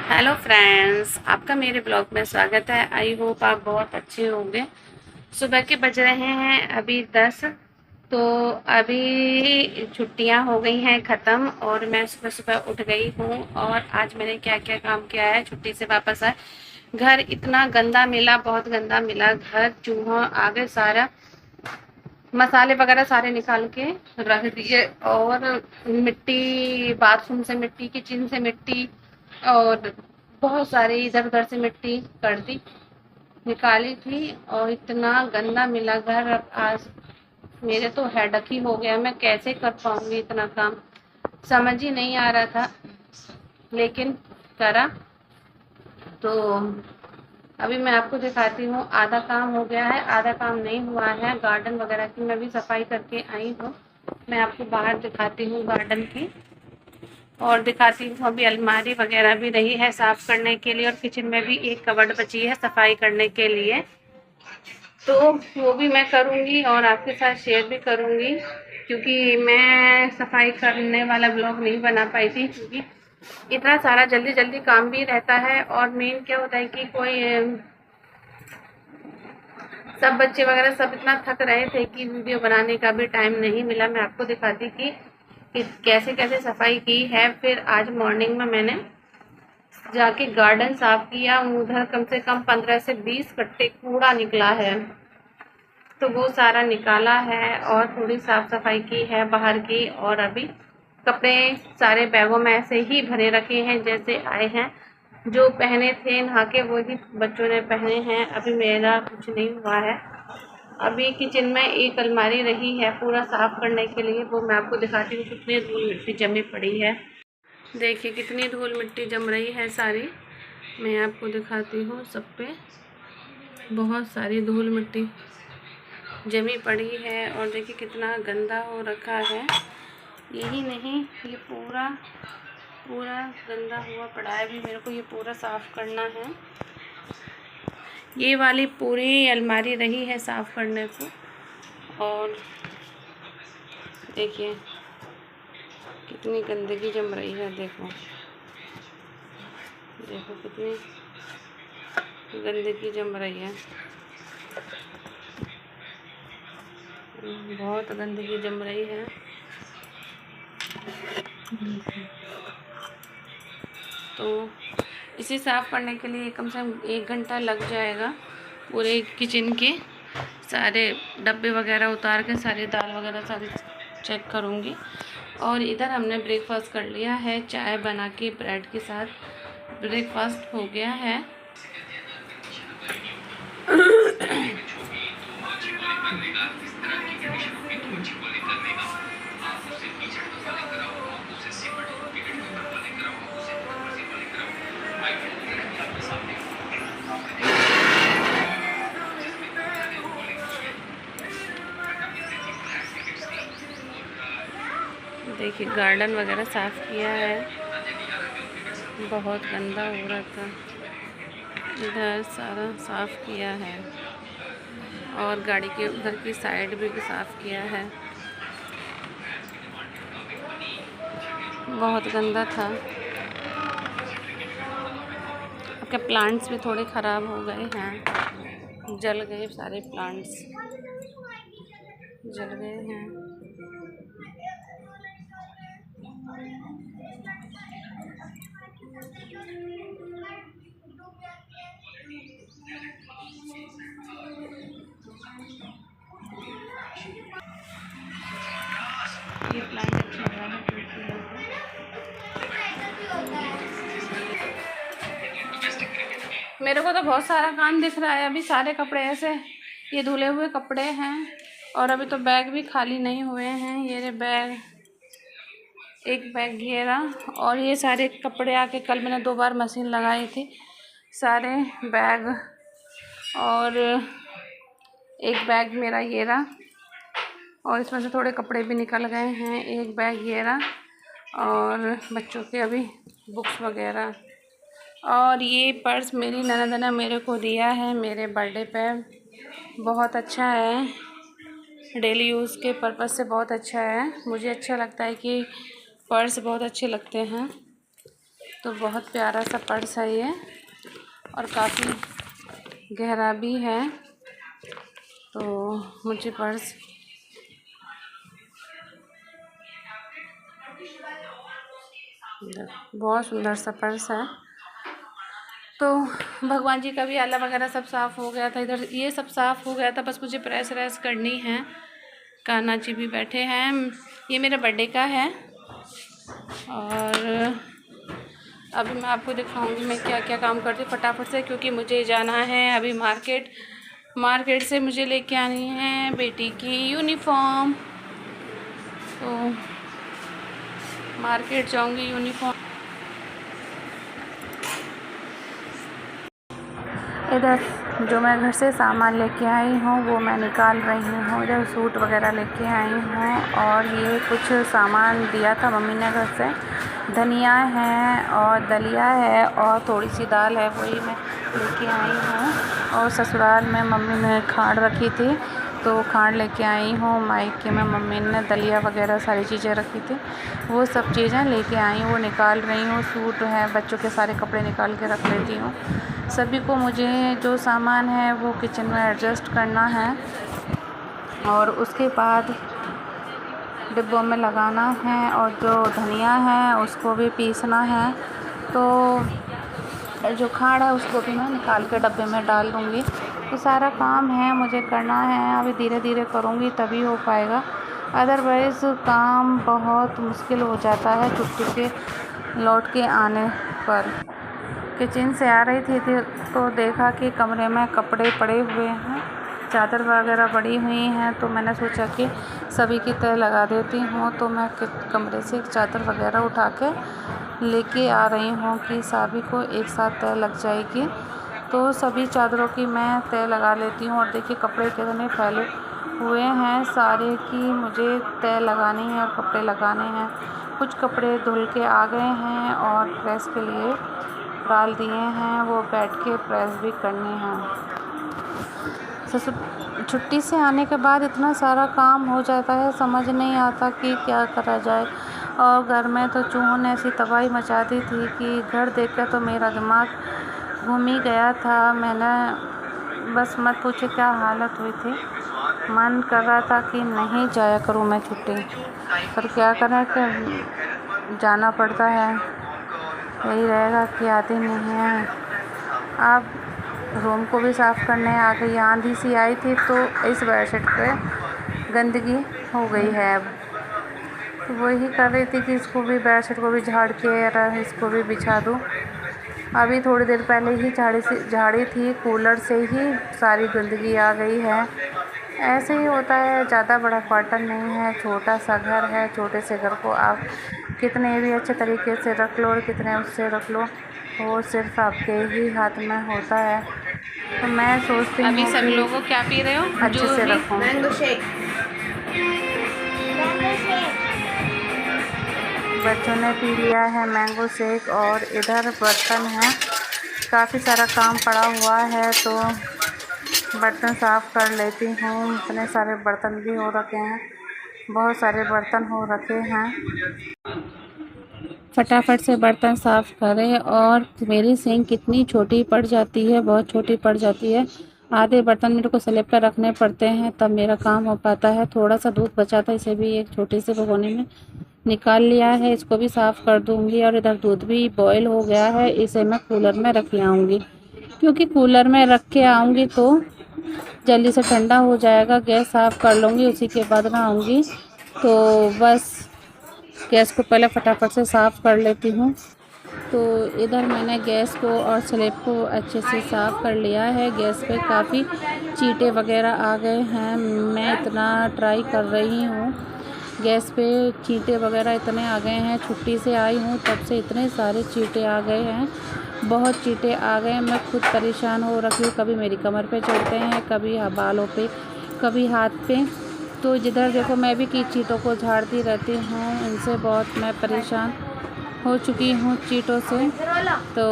Hello friends, आपका मेरे blog में स्वागत है। आई होप आप बहुत अच्छे होंगे। सुबह के बज रहे हैं अभी 10। तो अभी छुट्टियां हो गई हैं ख़त्म और मैं सुबह सुबह उठ गई हूँ। और आज मैंने क्या क्या काम किया है, छुट्टी से वापस आए। घर इतना गंदा मिला, बहुत गंदा मिला घर। चूहा आ गए, सारा मसाले वगैरह सारे निकाल के रख दिए। और मिट्टी, बाथरूम से मिट्टी, किचन से मिट्टी, और बहुत सारी इधर उधर से मिट्टी कर दी, निकाली थी। और इतना गंदा मिला घर। अब आज मेरे तो हेडक ही हो गया, मैं कैसे कर पाऊंगी इतना काम, समझ ही नहीं आ रहा था, लेकिन करा। तो अभी मैं आपको दिखाती हूँ, आधा काम हो गया है, आधा काम नहीं हुआ है। गार्डन वगैरह की मैं भी सफाई करके आई हूँ। मैं आपको बाहर दिखाती हूँ गार्डन की, और दिखाती हूँ अभी अलमारी वगैरह भी रही है साफ करने के लिए, और किचन में भी एक कबर्ड बची है सफाई करने के लिए। तो वो भी मैं करूँगी और आपके साथ शेयर भी करूँगी, क्योंकि मैं सफाई करने वाला ब्लॉग नहीं बना पाई थी, क्योंकि इतना सारा जल्दी जल्दी काम भी रहता है। और मेन क्या होता है कि कोई सब बच्चे वगैरह सब इतना थक रहे थे कि वीडियो बनाने का भी टाइम नहीं मिला। मैं आपको दिखाती कि कैसे कैसे सफाई की है। फिर आज मॉर्निंग में मैंने जाके गार्डन साफ किया। उधर कम से कम 15 से 20 कट्टे कूड़ा निकला है, तो वो सारा निकाला है और थोड़ी साफ सफाई की है बाहर की। और अभी कपड़े सारे बैगों में ऐसे ही भरे रखे हैं जैसे आए हैं। जो पहने थे नहा के वही बच्चों ने पहने हैं। अभी मेरा कुछ नहीं हुआ है। अभी किचन में एक अलमारी रही है पूरा साफ करने के लिए, वो मैं आपको दिखाती हूँ कितनी धूल मिट्टी जमी पड़ी है। देखिए कितनी धूल मिट्टी जम रही है सारी, मैं आपको दिखाती हूँ। सब पे बहुत सारी धूल मिट्टी जमी पड़ी है। और देखिए कितना गंदा हो रखा है। यही नहीं, ये पूरा पूरा गंदा हुआ पड़ा है। अभी मेरे को ये पूरा साफ़ करना है। ये वाली पूरी अलमारी रही है साफ़ करने को। और देखिए कितनी गंदगी जम रही है। देखो देखो कितनी गंदगी जम रही है, बहुत गंदगी जम रही है। तो इसे साफ़ करने के लिए कम से कम 1 घंटा लग जाएगा। पूरे किचन के सारे डब्बे वगैरह उतार के सारी दाल वगैरह सारी चेक करूँगी। और इधर हमने ब्रेकफास्ट कर लिया है, चाय बना के ब्रेड के साथ ब्रेकफास्ट हो गया है। देखिए गार्डन वगैरह साफ़ किया है, बहुत गंदा हो रहा था। इधर सारा साफ़ किया है और गाड़ी के उधर की साइड भी साफ़ किया है। बहुत गंदा था। आपके प्लांट्स भी थोड़े ख़राब हो गए हैं, जल गए, सारे प्लांट्स जल गए हैं। ये प्लांट अच्छा लगा है, मेरे को तो बहुत सारा काम दिख रहा है। अभी सारे कपड़े ऐसे, ये धुले हुए कपड़े हैं। और अभी तो बैग भी खाली नहीं हुए हैं। ये बैग, एक बैग घेरा, और ये सारे कपड़े आके कल मैंने 2 बार मशीन लगाई थी, सारे बैग। और एक बैग मेरा ये रहा, और इसमें से थोड़े कपड़े भी निकल गए हैं। एक बैग ये रहा, और बच्चों के अभी बुक्स वगैरह। और ये पर्स मेरी ननद ने मेरे को दिया है मेरे बर्थडे पे। बहुत अच्छा है, डेली यूज़ के पर्पज़ से बहुत अच्छा है। मुझे अच्छा लगता है कि पर्स बहुत अच्छे लगते हैं। तो बहुत प्यारा सा पर्स है ये और काफ़ी गहरा भी है। तो मुझे पर्स बहुत सुंदर सा पर्स है। तो भगवान जी का भी आला वगैरह सब साफ़ हो गया था, इधर ये सब साफ़ हो गया था, बस मुझे प्रेस व्रेस करनी है। कान्हा जी भी बैठे हैं। ये मेरा बर्थडे का है और अभी मैं आपको दिखाऊंगी मैं क्या क्या काम करती हूँ फटाफट से, क्योंकि मुझे जाना है अभी मार्केट से मुझे लेके आनी है बेटी की यूनिफॉर्म। तो मार्केट जाऊंगी यूनिफॉर्म। इधर जो मैं घर से सामान लेके आई हूँ वो मैं निकाल रही हूँ। इधर सूट वगैरह लेके आई हूँ और ये कुछ सामान दिया था मम्मी ने घर से। धनिया है और दलिया है और थोड़ी सी दाल है, वही मैं लेके आई हूँ। और ससुराल में मम्मी ने खांड रखी थी तो खांड लेके आई हूँ। मायके में मम्मी ने दलिया वगैरह सारी चीज़ें रखी थी, वो सब चीज़ें लेके आई हूँ, वो निकाल रही हूँ। सूट है, बच्चों के सारे कपड़े निकाल के रख लेती हूँ। सभी को मुझे जो सामान है वो किचन में एडजस्ट करना है और उसके बाद डिब्बों में लगाना है और जो धनिया है उसको भी पीसना है। तो जो खाड़ है उसको भी मैं निकाल के डब्बे में डाल दूँगी। तो सारा काम है मुझे करना है, अभी धीरे धीरे करूँगी तभी हो पाएगा, अदरवाइज़ काम बहुत मुश्किल हो जाता है छुट्टी के लौट के आने पर। किचन से आ रही थी तो देखा कि कमरे में कपड़े पड़े हुए हैं, चादर वगैरह पड़ी हुई हैं, तो मैंने सोचा कि सभी की तह लगा देती हूँ। तो मैं कमरे से एक चादर वगैरह उठा के लेके आ रही हूँ कि सभी को एक साथ तह लग जाएगी। तो सभी चादरों की मैं तह लगा लेती हूँ और देखिए कपड़े कितने फैले हुए हैं सारे की मुझे तह लगानी है और कपड़े लगाने हैं। कुछ कपड़े धुल के आ गए हैं और प्रेस के लिए डाल दिए हैं, वो बैठ के प्रेस भी करने हैं। छुट्टी से आने के बाद इतना सारा काम हो जाता है, समझ नहीं आता कि क्या करा जाए। और घर में तो चूहों ने ऐसी तबाही मचा दी थी कि घर देख कर तो मेरा दिमाग घूम ही गया था। मैंने बस मत पूछे क्या हालत हुई थी, मन कर रहा था कि नहीं जाया करूँ मैं छुट्टी, पर क्या करें कि जाना पड़ता है। यही रहेगा कि आती नहीं है। अब रूम को भी साफ़ करने आ गई, आंधी सी आई थी तो इस बेडशीट पे गंदगी हो गई है। अब तो वही कर रही थी कि इसको भी बेडशीट को भी झाड़ के इसको भी बिछा दूँ। अभी थोड़ी देर पहले ही झाड़ी थी, कूलर से ही सारी गंदगी आ गई है। ऐसे ही होता है, ज़्यादा बड़ा क्वार्टर नहीं है, छोटा सा घर है। छोटे से घर को आप कितने भी अच्छे तरीके से रख लो और कितने उससे रख लो, वो सिर्फ आपके ही हाथ में होता है। तो मैं सोचती हूँ अभी सभी लोगों क्या पी रहे हो? अच्छे से रखूँ। Mango shake. बच्चों ने पी लिया है मैंगो शेक और इधर बर्तन है, काफ़ी सारा काम पड़ा हुआ है तो बर्तन साफ़ कर लेती हूँ। इतने सारे बर्तन भी हो रखे हैं, बहुत सारे बर्तन हो रखे हैं। फटाफट से बर्तन साफ़ करें। और मेरी सिंक कितनी छोटी पड़ जाती है, बहुत छोटी पड़ जाती है। आधे बर्तन मेरे को स्लैब पर रखने पड़ते हैं तब मेरा काम हो पाता है। थोड़ा सा दूध बचा था, इसे भी एक छोटे से भगोने में निकाल लिया है, इसको भी साफ़ कर दूंगी। और इधर दूध भी बॉयल हो गया है, इसे मैं कूलर में रख ले आऊँगी, क्योंकि कूलर में रख के आऊँगी तो जल्दी से ठंडा हो जाएगा। गैस साफ़ कर लूँगी, उसी के बाद नहाऊँगी। तो बस गैस को पहले फटाफट से साफ़ कर लेती हूँ। तो इधर मैंने गैस को और स्लैब को अच्छे से साफ़ कर लिया है। गैस पे काफ़ी चीटे वगैरह आ गए हैं। मैं इतना ट्राई कर रही हूँ, गैस पे चीटे वगैरह इतने आ गए हैं। छुट्टी से आई हूँ तब से इतने सारे चीटे आ गए हैं, बहुत चीटे आ गए हैं। मैं खुद परेशान हो रखी हूँ, कभी मेरी कमर पे चढ़ते हैं, कभी बालों पे, कभी हाथ पे। तो जिधर देखो मैं भी की चीटों को झाड़ती रहती हूँ, इनसे बहुत मैं परेशान हो चुकी हूँ चीटों से। तो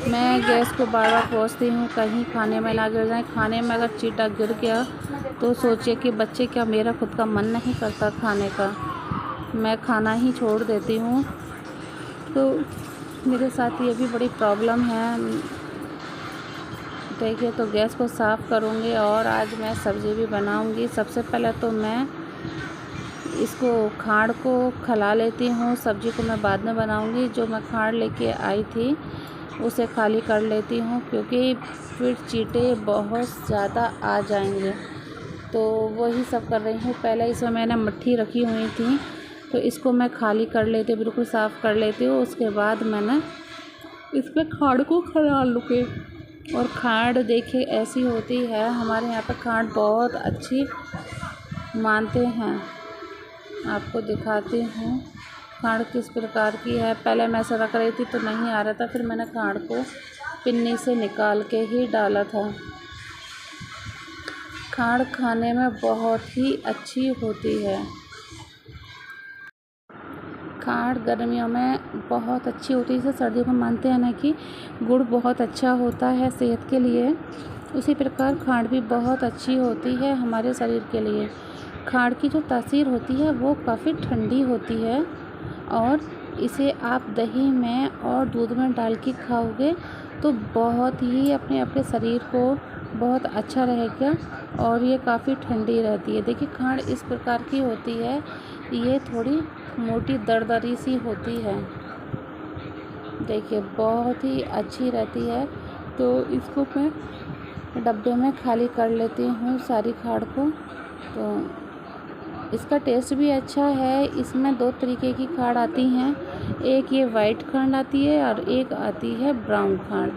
मैं गैस को बार बार पोंछती हूँ कहीं खाने में ना गिर जाए। खाने में अगर चीटा गिर गया तो सोचिए कि बच्चे क्या, मेरा खुद का मन नहीं करता खाने का, मैं खाना ही छोड़ देती हूँ। तो मेरे साथ ये भी बड़ी प्रॉब्लम है। देखिए, तो गैस को साफ़ करूँगी और आज मैं सब्ज़ी भी बनाऊँगी। सबसे पहले तो मैं इसको खाड़ को खला लेती हूँ, सब्ज़ी को मैं बाद में बनाऊँगी। जो मैं खाड़ लेके आई थी उसे खाली कर लेती हूँ, क्योंकि फिर चींटे बहुत ज़्यादा आ जाएंगे। तो वही सब कर रही हूँ। पहले इसमें मैंने मट्ठी रखी हुई थी, तो इसको मैं खाली कर लेती हूँ, बिल्कुल साफ़ कर लेती हूँ। उसके बाद मैंने इस पर खाड़ को खला लूँगी। और खाड़ देखिए ऐसी होती है, हमारे यहाँ पर खाड़ बहुत अच्छी मानते हैं। आपको दिखाती हूँ खाड़ किस प्रकार की है। पहले मैं ऐसा रख रही थी तो नहीं आ रहा था, फिर मैंने खाड़ को पिन्नी से निकाल के ही डाला था। खाड़ खाने में बहुत ही अच्छी होती है। खाड़ गर्मियों में बहुत अच्छी होती है। जैसे सर्दियों में मानते हैं ना कि गुड़ बहुत अच्छा होता है सेहत के लिए, उसी प्रकार खाड़ भी बहुत अच्छी होती है हमारे शरीर के लिए। खाड़ की जो तासीर होती है वो काफ़ी ठंडी होती है, और इसे आप दही में और दूध में डाल के खाओगे तो बहुत ही अपने शरीर को बहुत अच्छा रहेगा, और ये काफ़ी ठंडी रहती है। देखिए, खाड़ इस प्रकार की होती है, ये थोड़ी मोटी दरदरी सी होती है। देखिए, बहुत ही अच्छी रहती है। तो इसको मैं डब्बे में खाली कर लेती हूँ सारी खाड़ को। तो इसका टेस्ट भी अच्छा है। इसमें 2 तरीके की खाड़ आती हैं, एक ये वाइट खाड़ आती है और एक आती है ब्राउन खाड़।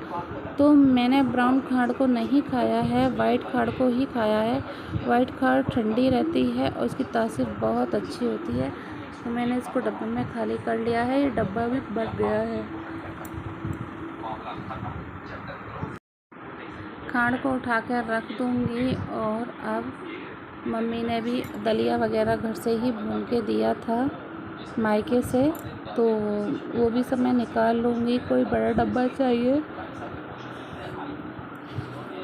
तो मैंने ब्राउन खाड़ को नहीं खाया है, वाइट खाड़ को ही खाया है। वाइट खाड़ ठंडी रहती है और इसकी तासीर बहुत अच्छी होती है। तो मैंने इसको डब्बे में खाली कर लिया है, ये डब्बा भी बन गया है। खाड़ को उठा कर रख दूँगी। और अब मम्मी ने भी दलिया वगैरह घर से ही भून के दिया था मायके से, तो वो भी सब मैं निकाल लूँगी। कोई बड़ा डब्बा चाहिए,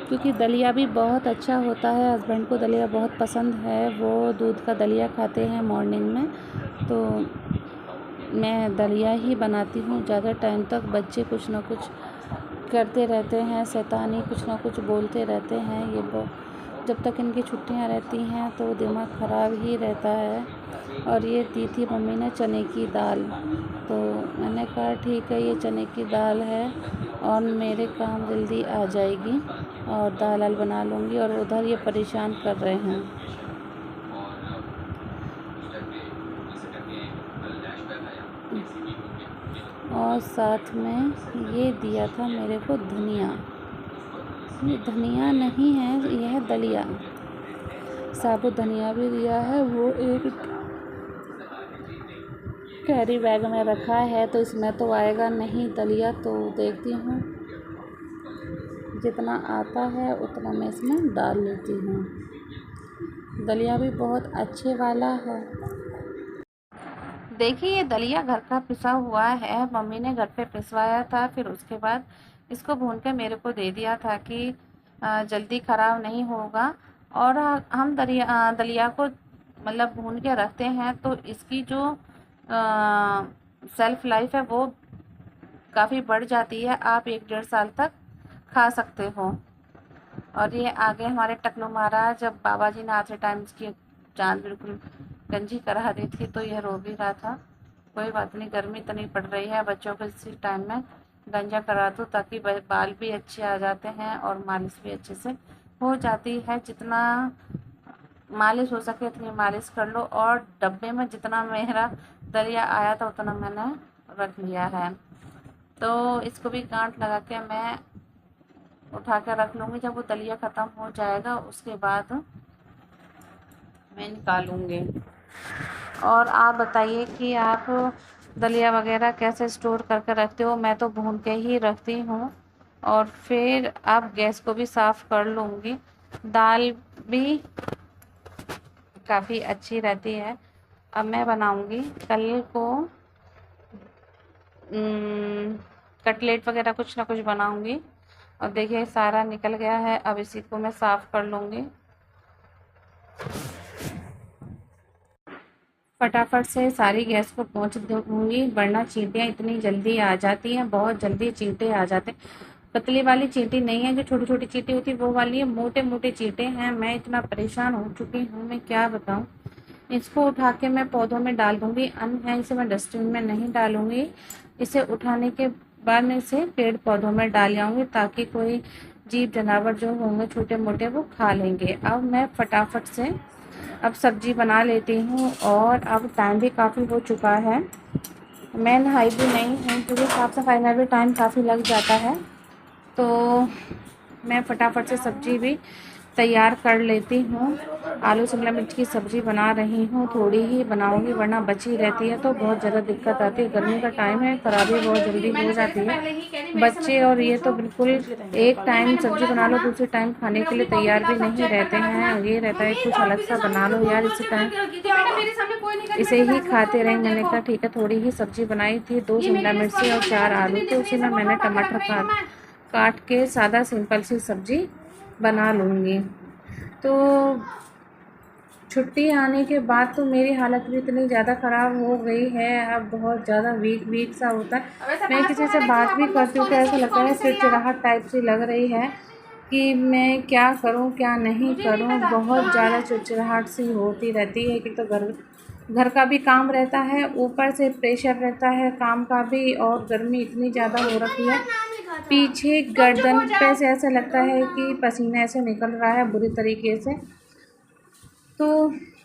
क्योंकि दलिया भी बहुत अच्छा होता है। हस्बैंड को दलिया बहुत पसंद है, वो दूध का दलिया खाते हैं मॉर्निंग में। तो मैं दलिया ही बनाती हूँ ज़्यादा टाइम तक। बच्चे कुछ ना कुछ करते रहते हैं, शैतानी कुछ ना कुछ बोलते रहते हैं। ये जब तक इनकी छुट्टियां रहती हैं तो दिमाग ख़राब ही रहता है। और ये दी थी मम्मी ने चने की दाल, तो मैंने कहा ठीक है, ये चने की दाल है और मेरे काम जल्दी आ जाएगी और दाल आल बना लूँगी। और उधर ये परेशान कर रहे हैं। और साथ में ये दिया था मेरे को धनिया। ये धनिया नहीं है, यह है दलिया। साबुत धनिया भी दिया है। वो एक कैरी बैग में रखा है, तो इसमें तो आएगा नहीं दलिया। तो देखती हूँ जितना आता है उतना मैं इसमें डाल लेती हूँ। दलिया भी बहुत अच्छे वाला है। देखिए, ये दलिया घर का पिसा हुआ है, मम्मी ने घर पे पिसवाया था। फिर उसके बाद इसको भून के मेरे को दे दिया था कि जल्दी ख़राब नहीं होगा। और हम दलिया को मतलब भून के रखते हैं तो इसकी जो सेल्फ लाइफ है वो काफ़ी बढ़ जाती है। आप 1-1.5 साल तक खा सकते हो। और ये आगे हमारे टकलू महाराज, जब बाबा जी ने आते टाइम इसकी जान बिल्कुल गंजी करा दी थी, तो यह रो भी रहा था। कोई बात नहीं, गर्मी इतनी पड़ रही है, बच्चों को इसी टाइम में गंजा करा दो ताकि बाल भी अच्छे आ जाते हैं और मालिश भी अच्छे से हो जाती है। जितना मालिश हो सके उतनी मालिश कर लो। और डब्बे में जितना मेरा दलिया आया था उतना मैंने रख लिया है। तो इसको भी गांठ लगा के मैं उठा कर रख लूँगी। जब वो दलिया ख़त्म हो जाएगा उसके बाद मैं निकालूँगी। और आप बताइए कि आप दलिया वगैरह कैसे स्टोर करके रखते हो? मैं तो भून के ही रखती हूँ और फिर अब गैस को भी साफ़ कर लूँगी। दाल भी काफ़ी अच्छी रहती है। अब मैं बनाऊँगी कल को कटलेट वगैरह कुछ ना कुछ बनाऊँगी। और देखिए, सारा निकल गया है। अब इसी को मैं साफ़ कर लूँगी। फटाफट से सारी गैस को पोंछ दूँगी, वरना चींटियाँ इतनी जल्दी आ जाती हैं, बहुत जल्दी चींटे आ जाते हैं। पतली वाली चींटी नहीं है, जो छोटी-छोटी चींटी होती है वो वाली है, मोटे-मोटे चींटे हैं। मैं इतना परेशान हो चुकी हूँ, मैं क्या बताऊँ। इसको उठा के मैं पौधों में डाल दूँगी, अन्न है इसे मैं डस्टबिन में नहीं डालूँगी। इसे उठाने के बाद मैं इसे पेड़-पौधों में डाल आऊँगी, ताकि कोई जीव जानवर जो होंगे छोटे-मोटे वो खा लेंगे। अब मैं फटाफट से अब सब्जी बना लेती हूँ, और अब टाइम भी काफ़ी हो चुका है। मैं नहाई भी नहीं हूँ, क्योंकि साफ़ सफाई में भी टाइम काफ़ी लग जाता है। तो मैं फटाफट से सब्जी भी तैयार कर लेती हूँ। आलू शिमला मिर्च की सब्ज़ी बना रही हूँ, थोड़ी ही बनाऊँगी, वरना बची रहती है तो बहुत ज़्यादा दिक्कत आती है। गर्मी का टाइम है, खराबी बहुत जल्दी हो जाती है। बच्चे और ये तो बिल्कुल एक टाइम सब्ज़ी बना लो, दूसरे टाइम खाने के लिए तैयार भी नहीं रहते हैं। ये रहता है कुछ अलग सा बना लो यार, इसी टाइम इसे ही खाते रहें। मैंने कहा ठीक है, थोड़ी ही सब्ज़ी बनाई थी, 2 शिमला मिर्ची और 4 आलू थे, उसी में मैंने टमाटर काट के सादा सिंपल सी सब्ज़ी बना लूँगी। तो छुट्टी आने के बाद तो मेरी हालत भी इतनी ज़्यादा ख़राब हो गई है, अब बहुत ज़्यादा वीक सा होता है। मैं किसी से बात भी करती हूँ तो ऐसा लगता है चिड़चिड़ाहट टाइप सी लग रही है कि मैं क्या करूँ क्या नहीं करूँ। बहुत ज़्यादा चिड़चिड़ाहट सी होती रहती है कि तो घर का भी काम रहता है, ऊपर से प्रेशर रहता है काम का भी, और गर्मी इतनी ज़्यादा हो रखी है। पीछे गर्दन पे से ऐसा लगता है कि पसीना ऐसे निकल रहा है बुरी तरीके से। तो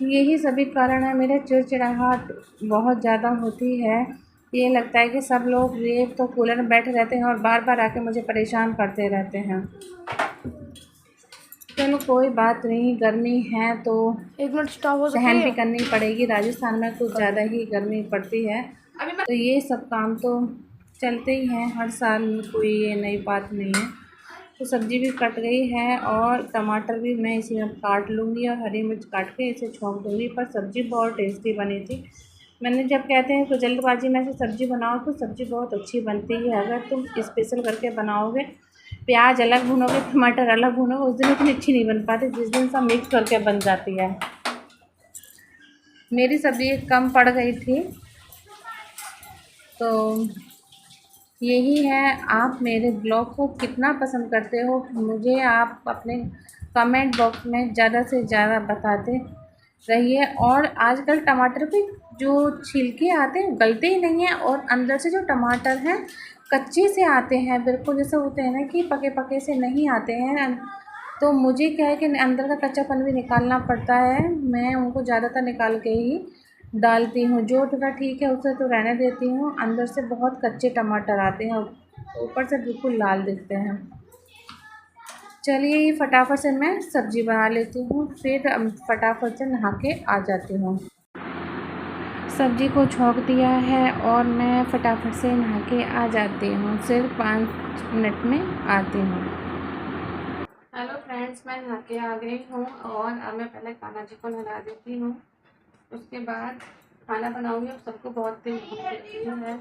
यही सभी कारण है, मेरे चिड़चिड़ाहट बहुत ज़्यादा होती है। ये लगता है कि सब लोग एक तो कूलर में बैठे रहते हैं और बार-बार आके मुझे परेशान करते रहते हैं। चलो कोई बात नहीं, गर्मी है तो 1 मिनट स्टॉप हो सकती सहन भी है। करनी पड़ेगी। राजस्थान में कुछ ज़्यादा ही गर्मी पड़ती है, तो ये सब काम तो चलते ही हैं हर साल, कोई ये नई बात नहीं है। तो सब्ज़ी भी कट गई है और टमाटर भी मैं इसी में काट लूँगी और हरी मिर्च काट के इसे छोंक दूँगी। पर सब्ज़ी बहुत टेस्टी बनी थी। मैंने जब कहते हैं तो जल्दबाजी में से सब्ज़ी बनाओ तो सब्ज़ी बहुत अच्छी बनती है। अगर तुम स्पेशल करके बनाओगे, प्याज अलग भूनोगे, टमाटर अलग भूनोगे, उस दिन इतनी अच्छी नहीं बन पाती जिस दिन सब मिक्स करके बन जाती है। मेरी सब्ज़ी कम पड़ गई थी, तो यही है। आप मेरे ब्लॉग को कितना पसंद करते हो मुझे आप अपने कमेंट बॉक्स में ज़्यादा से ज़्यादा बताते रहिए। और आजकल टमाटर के जो छिलके आते हैं गलते ही नहीं हैं, और अंदर से जो टमाटर हैं कच्चे से आते हैं, बिल्कुल जैसे होते हैं ना कि पके पके से नहीं आते हैं। तो मुझे क्या है कि अंदर का कच्चापन भी निकालना पड़ता है, मैं उनको ज़्यादातर निकाल के ही डालती हूँ। जो थोड़ा ठीक है उसे तो रहने देती हूँ, अंदर से बहुत कच्चे टमाटर आते हैं, ऊपर से बिल्कुल लाल दिखते हैं। चलिए फटाफट से मैं सब्ज़ी बना लेती हूँ, फिर फटाफट से नहा के आ जाती हूँ। सब्ज़ी को छोंक दिया है और मैं फटाफट से नहा के आ जाती हूँ, सिर्फ 5 मिनट में आती हूँ। हेलो फ्रेंड्स, मैं नहा के आ गई हूँ और अब मैं पहले कान्हा जी को नहला देती हूँ, उसके बाद खाना बनाऊँगी। अब सबको बहुत तेज भूख लगी है।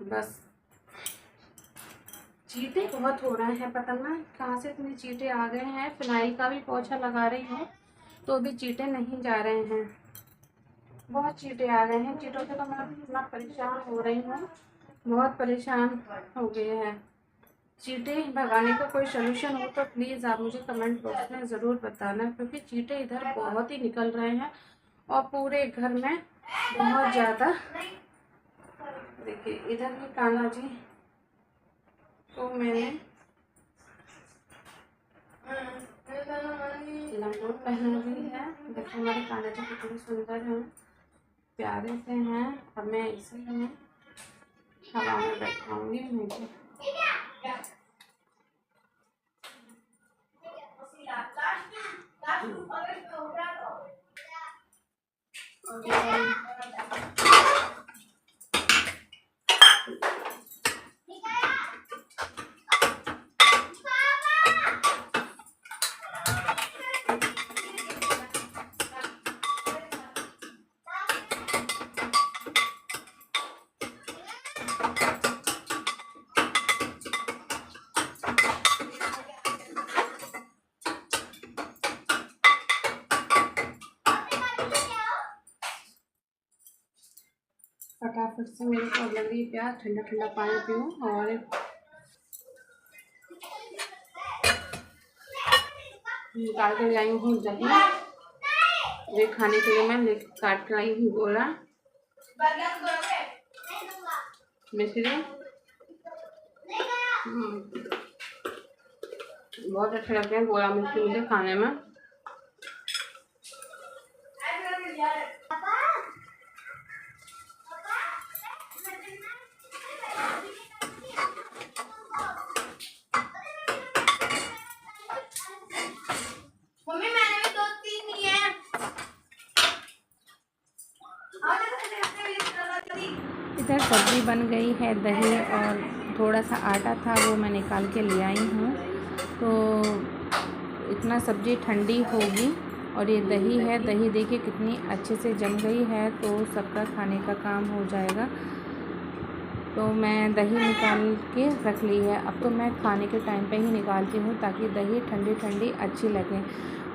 बस चींटे बहुत हो रहे हैं, पता ना कहाँ से इतने चींटे आ गए हैं। फिनाइल का भी पोछा लगा रही हूँ तो भी चींटे नहीं जा रहे हैं, बहुत चींटे आ गए हैं। चींटों से तो मैं इतना परेशान हो रही हूँ, बहुत परेशान हो गए हैं। चींटे भगाने का कोई सोल्यूशन हो तो प्लीज़ आप मुझे कमेंट बॉक्स में ज़रूर बताना, क्योंकि चींटे इधर बहुत ही निकल रहे हैं और पूरे घर में बहुत ज़्यादा। देखिए इधर भी कान्हा जी तो मैंने लंगोट पहना दी है। देखो हमारे कान्हा जी कितने सुंदर हैं, प्यारे से हैं। अब मैं इसी में हवा में बैठाऊंगी, नहीं तो फटाफट से मेरे को लग रही है प्यास, ठंडा ठंडा पानी पीऊँ। और निकाल के लाई हूँ दही, ये खाने के लिए मैं काट के लाई हूँ गोला मिश्री। बहुत अच्छे लगते हैं गोला मिश्री मुझे खाने में। मम्मी मैंने भी 2-3 लिए हैं। इधर सब्ज़ी बन गई है, दही और थोड़ा सा आटा था वो मैं निकाल के ले आई हूँ। तो इतना सब्ज़ी ठंडी होगी और ये दही है, दही देखिए कितनी अच्छे से जम गई है, तो सबका खाने का काम हो जाएगा। तो मैं दही निकाल के रख ली है। अब तो मैं खाने के टाइम पे ही निकालती हूँ ताकि दही ठंडी ठंडी अच्छी लगे।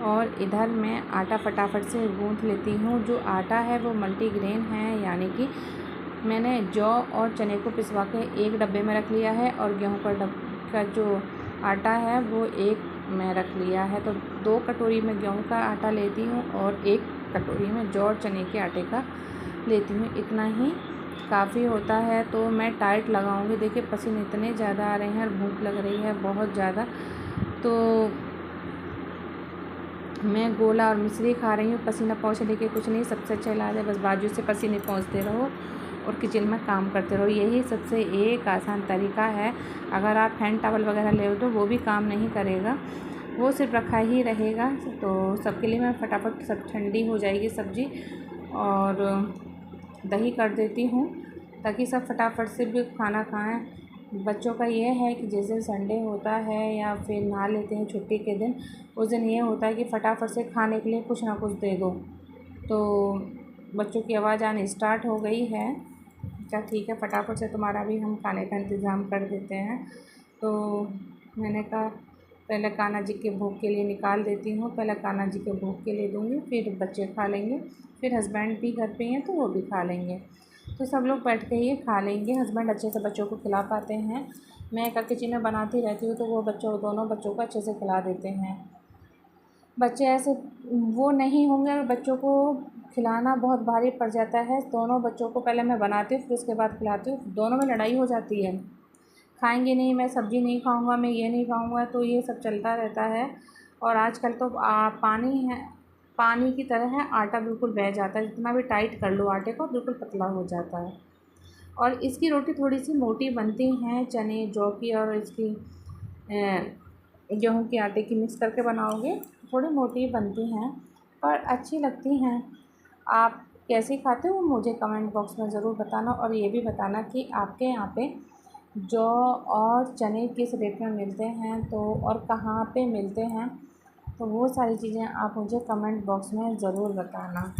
और इधर मैं आटा फटाफट से गूँथ लेती हूँ। जो आटा है वो मल्टीग्रेन है, यानी कि मैंने जौ और चने को पिसवा के एक डब्बे में रख लिया है और गेहूँ का जो आटा है वो एक में रख लिया है। तो 2 कटोरी में गेहूँ का आटा लेती हूँ और 1 कटोरी में जौ और चने के आटे का लेती हूँ। इतना ही काफ़ी होता है। तो मैं टाइट लगाऊंगी। देखिए पसीने इतने ज़्यादा आ रहे हैं और भूख लग रही है बहुत ज़्यादा। तो मैं गोला और मिश्री खा रही हूँ। पसीना पहुँचने के कुछ नहीं, सबसे अच्छा इलाज है बस बाजू से पसीने पहुँचते रहो और किचन में काम करते रहो। यही सबसे एक आसान तरीका है। अगर आप हैंड टॉवल वगैरह ले तो वो भी काम नहीं करेगा, वो सिर्फ रखा ही रहेगा। तो सबके लिए मैं फटाफट सब ठंडी हो जाएगी सब्ज़ी और दही कर देती हूँ ताकि सब फटाफट से भी खाना खाएं। बच्चों का ये है कि जिस दिन संडे होता है या फिर नहा लेते हैं छुट्टी के दिन, उस दिन ये होता है कि फटाफट से खाने के लिए कुछ ना कुछ दे दो। तो बच्चों की आवाज़ आनी स्टार्ट हो गई है। अच्छा ठीक है, फटाफट से तुम्हारा भी हम खाने का इंतज़ाम कर देते हैं। तो मैंने कहा पहले कान्हा जी के भोग के लिए निकाल देती हूँ। पहले कान्हा जी के भोग के लिए दूँगी, फिर बच्चे खा लेंगे, फिर हस्बैंड भी घर पे हैं तो वो भी खा लेंगे। तो सब लोग बैठ के ये खा लेंगे। हस्बैंड अच्छे से बच्चों को खिला पाते हैं। मैं एक किचन में बनाती रहती हूँ तो वो दोनों बच्चों को अच्छे से खिला देते हैं। बच्चे ऐसे वो नहीं होंगे और बच्चों को खिलाना बहुत भारी पड़ जाता है। दोनों बच्चों को पहले मैं बनाती हूँ, फिर उसके बाद खिलाती हूँ। दोनों में लड़ाई हो जाती है, खाएंगे नहीं, मैं सब्ज़ी नहीं खाऊंगा, मैं ये नहीं खाऊंगा, तो ये सब चलता रहता है। और आजकल तो पानी है, पानी की तरह है, आटा बिल्कुल बह जाता है। जितना भी टाइट कर लो आटे को बिल्कुल पतला हो जाता है। और इसकी रोटी थोड़ी सी मोटी बनती हैं, चने जौ की और इसकी गेहूँ के आटे की मिक्स करके बनाओगे थोड़ी मोटी बनती हैं पर अच्छी लगती हैं। आप कैसे खाते हो मुझे कमेंट बॉक्स में ज़रूर बताना। और ये भी बताना कि आपके यहाँ पे जौ और चने किस रेट में मिलते हैं तो और कहाँ पे मिलते हैं, तो वो सारी चीज़ें आप मुझे कमेंट बॉक्स में ज़रूर बताना।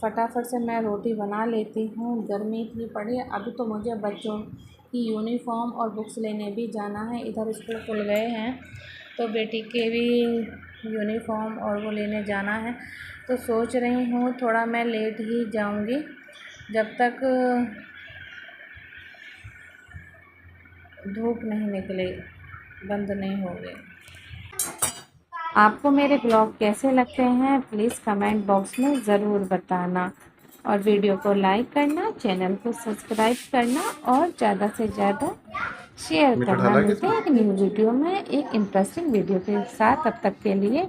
फटाफट से मैं रोटी बना लेती हूँ। गर्मी इतनी पड़ी है। अभी तो मुझे बच्चों की यूनिफ़ॉर्म और बुक्स लेने भी जाना है। इधर स्कूल खुल गए हैं तो बेटी के भी यूनिफ़ॉर्म और वो लेने जाना है। तो सोच रही हूँ थोड़ा मैं लेट ही जाऊँगी जब तक धूप नहीं निकले, बंद नहीं हो गई। आपको मेरे ब्लॉग कैसे लगते हैं प्लीज़ कमेंट बॉक्स में ज़रूर बताना। और वीडियो को लाइक करना, चैनल को सब्सक्राइब करना और ज़्यादा से ज़्यादा शेयर करना। मिलते हैं एक न्यू वीडियो में एक इंटरेस्टिंग वीडियो के साथ। तब तक के लिए